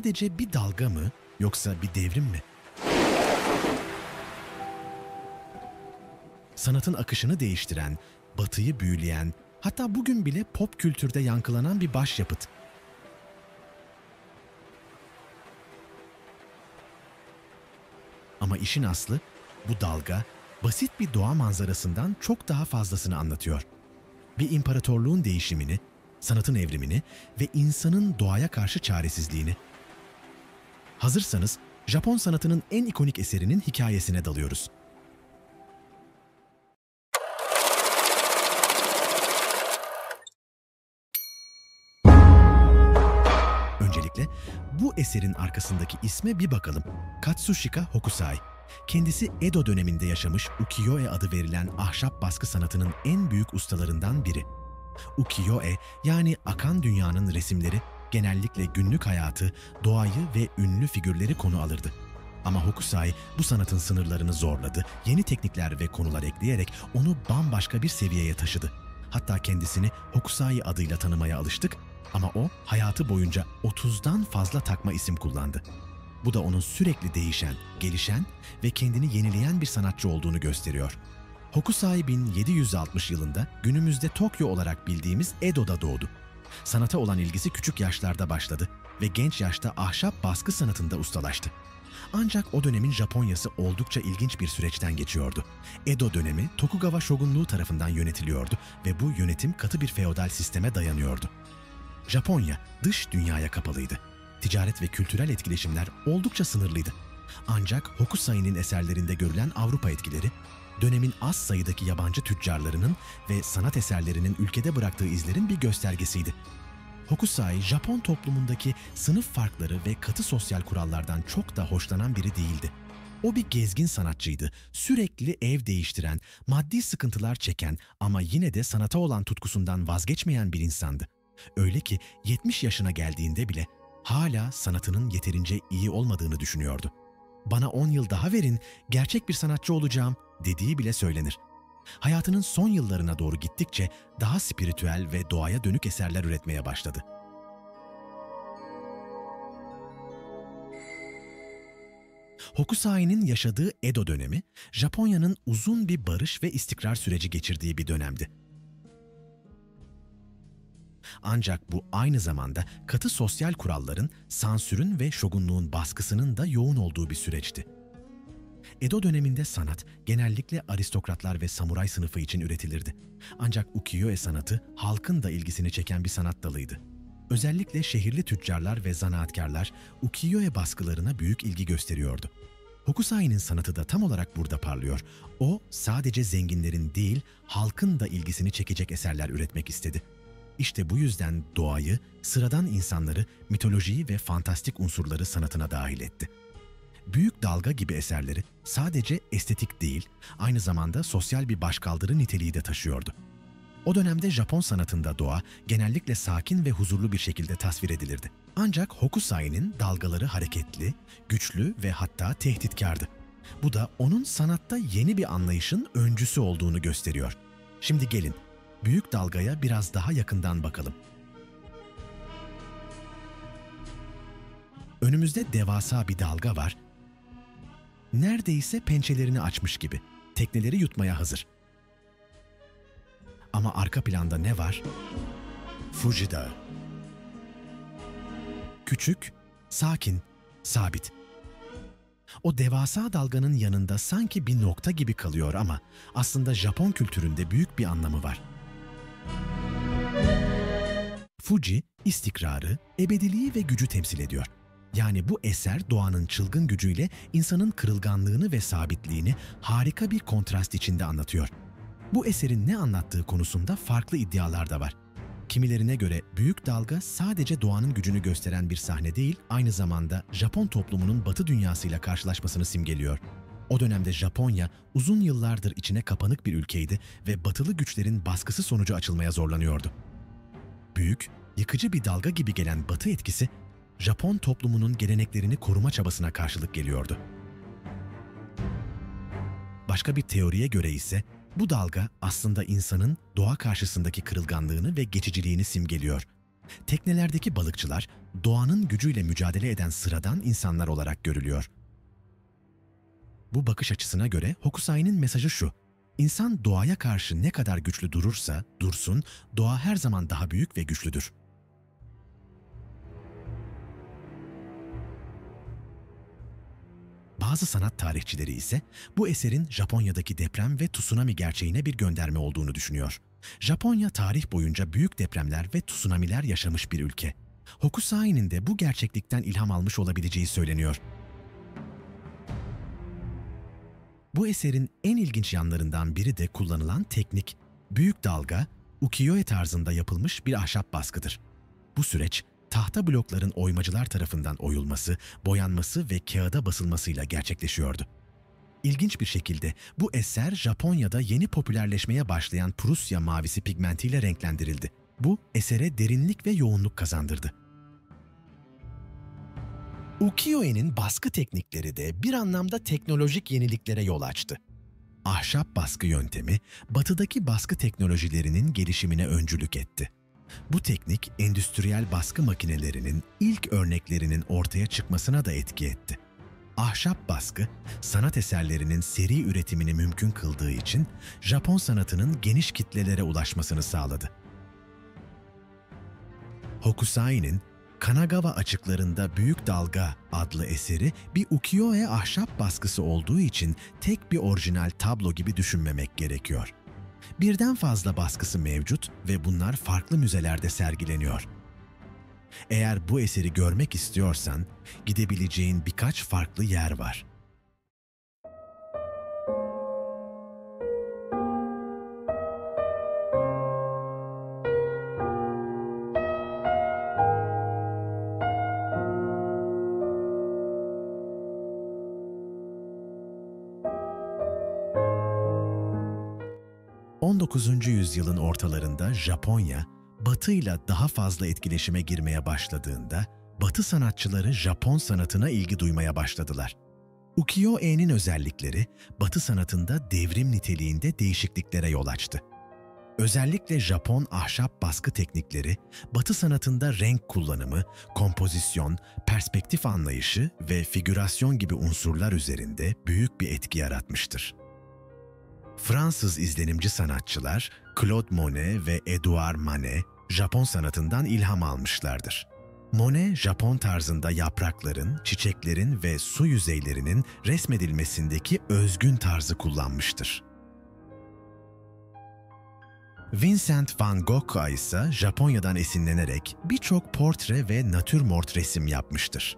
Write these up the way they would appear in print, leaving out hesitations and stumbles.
sadece bir dalga mı yoksa bir devrim mi? Sanatın akışını değiştiren, Batı'yı büyüleyen, hatta bugün bile pop kültürde yankılanan bir başyapıt. Ama işin aslı, bu dalga basit bir doğa manzarasından çok daha fazlasını anlatıyor. Bir imparatorluğun değişimini, sanatın evrimini ve insanın doğaya karşı çaresizliğini. Hazırsanız Japon sanatının en ikonik eserinin hikayesine dalıyoruz. Öncelikle bu eserin arkasındaki isme bir bakalım. Katsushika Hokusai. Kendisi Edo döneminde yaşamış ukiyo-e adı verilen ahşap baskı sanatının en büyük ustalarından biri. Ukiyo-e yani akan dünyanın resimleri genellikle günlük hayatı, doğayı ve ünlü figürleri konu alırdı. Ama Hokusai bu sanatın sınırlarını zorladı, yeni teknikler ve konular ekleyerek onu bambaşka bir seviyeye taşıdı. Hatta kendisini Hokusai adıyla tanımaya alıştık ama o hayatı boyunca 30'dan fazla takma isim kullandı. Bu da onun sürekli değişen, gelişen ve kendini yenileyen bir sanatçı olduğunu gösteriyor. Hokusai 1760 yılında günümüzde Tokyo olarak bildiğimiz Edo'da doğdu. Sanata olan ilgisi küçük yaşlarda başladı ve genç yaşta ahşap baskı sanatında ustalaştı. Ancak o dönemin Japonyası oldukça ilginç bir süreçten geçiyordu. Edo dönemi Tokugawa Shogunluğu tarafından yönetiliyordu ve bu yönetim katı bir feodal sisteme dayanıyordu. Japonya dış dünyaya kapalıydı. Ticaret ve kültürel etkileşimler oldukça sınırlıydı. Ancak Hokusai'nin eserlerinde görülen Avrupa etkileri, dönemin az sayıdaki yabancı tüccarlarının ve sanat eserlerinin ülkede bıraktığı izlerin bir göstergesiydi. Hokusai, Japon toplumundaki sınıf farkları ve katı sosyal kurallardan çok da hoşlanan biri değildi. O bir gezgin sanatçıydı, sürekli ev değiştiren, maddi sıkıntılar çeken ama yine de sanata olan tutkusundan vazgeçmeyen bir insandı. Öyle ki 70 yaşına geldiğinde bile hala sanatının yeterince iyi olmadığını düşünüyordu. "Bana 10 yıl daha verin, gerçek bir sanatçı olacağım," dediği bile söylenir. Hayatının son yıllarına doğru gittikçe daha spiritüel ve doğaya dönük eserler üretmeye başladı. Hokusai'nin yaşadığı Edo dönemi, Japonya'nın uzun bir barış ve istikrar süreci geçirdiği bir dönemdi. Ancak bu aynı zamanda katı sosyal kuralların, sansürün ve şogunluğun baskısının da yoğun olduğu bir süreçti. Edo döneminde sanat genellikle aristokratlar ve samuray sınıfı için üretilirdi. Ancak ukiyo-e sanatı halkın da ilgisini çeken bir sanat dalıydı. Özellikle şehirli tüccarlar ve zanaatkarlar ukiyo-e baskılarına büyük ilgi gösteriyordu. Hokusai'nin sanatı da tam olarak burada parlıyor. O sadece zenginlerin değil, halkın da ilgisini çekecek eserler üretmek istedi. İşte bu yüzden doğayı, sıradan insanları, mitolojiyi ve fantastik unsurları sanatına dahil etti. Büyük Dalga gibi eserleri sadece estetik değil, aynı zamanda sosyal bir başkaldırı niteliği de taşıyordu. O dönemde Japon sanatında doğa genellikle sakin ve huzurlu bir şekilde tasvir edilirdi. Ancak Hokusai'nin dalgaları hareketli, güçlü ve hatta tehditkardı. Bu da onun sanatta yeni bir anlayışın öncüsü olduğunu gösteriyor. Şimdi gelin, Büyük Dalga'ya biraz daha yakından bakalım. Önümüzde devasa bir dalga var. Neredeyse pençelerini açmış gibi. Tekneleri yutmaya hazır. Ama arka planda ne var? Fuji Dağı. Küçük, sakin, sabit. O devasa dalganın yanında sanki bir nokta gibi kalıyor ama aslında Japon kültüründe büyük bir anlamı var. Fuji, istikrarı, ebediliği ve gücü temsil ediyor. Yani bu eser doğanın çılgın gücüyle insanın kırılganlığını ve sabitliğini harika bir kontrast içinde anlatıyor. Bu eserin ne anlattığı konusunda farklı iddialar da var. Kimilerine göre Büyük Dalga sadece doğanın gücünü gösteren bir sahne değil, aynı zamanda Japon toplumunun Batı dünyasıyla karşılaşmasını simgeliyor. O dönemde Japonya uzun yıllardır içine kapanık bir ülkeydi ve batılı güçlerin baskısı sonucu açılmaya zorlanıyordu. Büyük, yıkıcı bir dalga gibi gelen Batı etkisi, Japon toplumunun geleneklerini koruma çabasına karşılık geliyordu. Başka bir teoriye göre ise bu dalga aslında insanın doğa karşısındaki kırılganlığını ve geçiciliğini simgeliyor. Teknelerdeki balıkçılar doğanın gücüyle mücadele eden sıradan insanlar olarak görülüyor. Bu bakış açısına göre Hokusai'nin mesajı şu: İnsan doğaya karşı ne kadar güçlü durursa dursun, doğa her zaman daha büyük ve güçlüdür. Bazı sanat tarihçileri ise bu eserin Japonya'daki deprem ve tsunami gerçeğine bir gönderme olduğunu düşünüyor. Japonya tarih boyunca büyük depremler ve tsunamiler yaşamış bir ülke. Hokusai'nin de bu gerçeklikten ilham almış olabileceği söyleniyor. Bu eserin en ilginç yanlarından biri de kullanılan teknik. Büyük dalga, ukiyo-e tarzında yapılmış bir ahşap baskıdır. Bu süreç, tahta blokların oymacılar tarafından oyulması, boyanması ve kağıda basılmasıyla gerçekleşiyordu. İlginç bir şekilde bu eser Japonya'da yeni popülerleşmeye başlayan Prusya mavisi pigmentiyle renklendirildi. Bu esere derinlik ve yoğunluk kazandırdı. Ukiyo-e'nin baskı teknikleri de bir anlamda teknolojik yeniliklere yol açtı. Ahşap baskı yöntemi, batıdaki baskı teknolojilerinin gelişimine öncülük etti. Bu teknik, endüstriyel baskı makinelerinin ilk örneklerinin ortaya çıkmasına da etki etti. Ahşap baskı, sanat eserlerinin seri üretimini mümkün kıldığı için Japon sanatının geniş kitlelere ulaşmasını sağladı. Hokusai'nin Kanagawa Açıklarında Büyük Dalga adlı eseri bir ukiyo-e ahşap baskısı olduğu için tek bir orijinal tablo gibi düşünmemek gerekiyor. Birden fazla baskısı mevcut ve bunlar farklı müzelerde sergileniyor. Eğer bu eseri görmek istiyorsan, gidebileceğin birkaç farklı yer var. ...19. yüzyılın ortalarında Japonya, Batı'yla daha fazla etkileşime girmeye başladığında, Batı sanatçıları Japon sanatına ilgi duymaya başladılar. Ukiyo-e'nin özellikleri, Batı sanatında devrim niteliğinde değişikliklere yol açtı. Özellikle Japon ahşap baskı teknikleri, Batı sanatında renk kullanımı, kompozisyon, perspektif anlayışı ve figürasyon gibi unsurlar üzerinde büyük bir etki yaratmıştır. Fransız izlenimci sanatçılar Claude Monet ve Edouard Manet, Japon sanatından ilham almışlardır. Monet, Japon tarzında yaprakların, çiçeklerin ve su yüzeylerinin resmedilmesindeki özgün tarzı kullanmıştır. Vincent van Gogh ise Japonya'dan esinlenerek birçok portre ve natürmort resim yapmıştır.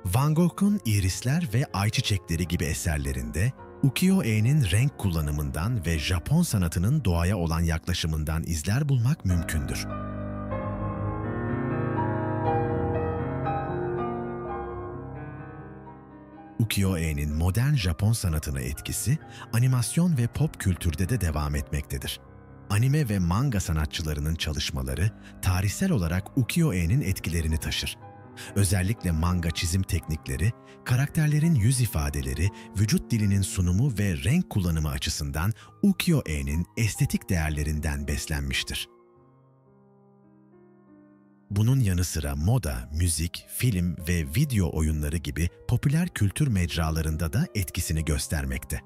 Van Gogh'un irisler ve ayçiçekleri gibi eserlerinde ukiyo-e'nin renk kullanımından ve Japon sanatının doğaya olan yaklaşımından izler bulmak mümkündür. Ukiyo-e'nin modern Japon sanatına etkisi, animasyon ve pop kültürde de devam etmektedir. Anime ve manga sanatçılarının çalışmaları, tarihsel olarak ukiyo-e'nin etkilerini taşır. Özellikle manga çizim teknikleri, karakterlerin yüz ifadeleri, vücut dilinin sunumu ve renk kullanımı açısından ukiyo-e'nin estetik değerlerinden beslenmiştir. Bunun yanı sıra moda, müzik, film ve video oyunları gibi popüler kültür mecralarında da etkisini göstermekte.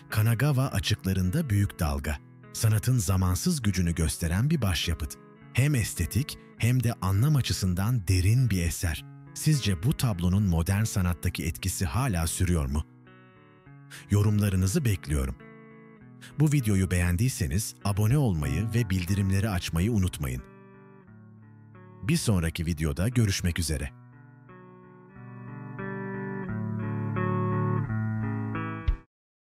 Kanagawa Açıklarında Büyük Dalga, sanatın zamansız gücünü gösteren bir başyapıt. Hem estetik hem de anlam açısından derin bir eser. Sizce bu tablonun modern sanattaki etkisi hala sürüyor mu? Yorumlarınızı bekliyorum. Bu videoyu beğendiyseniz abone olmayı ve bildirimleri açmayı unutmayın. Bir sonraki videoda görüşmek üzere.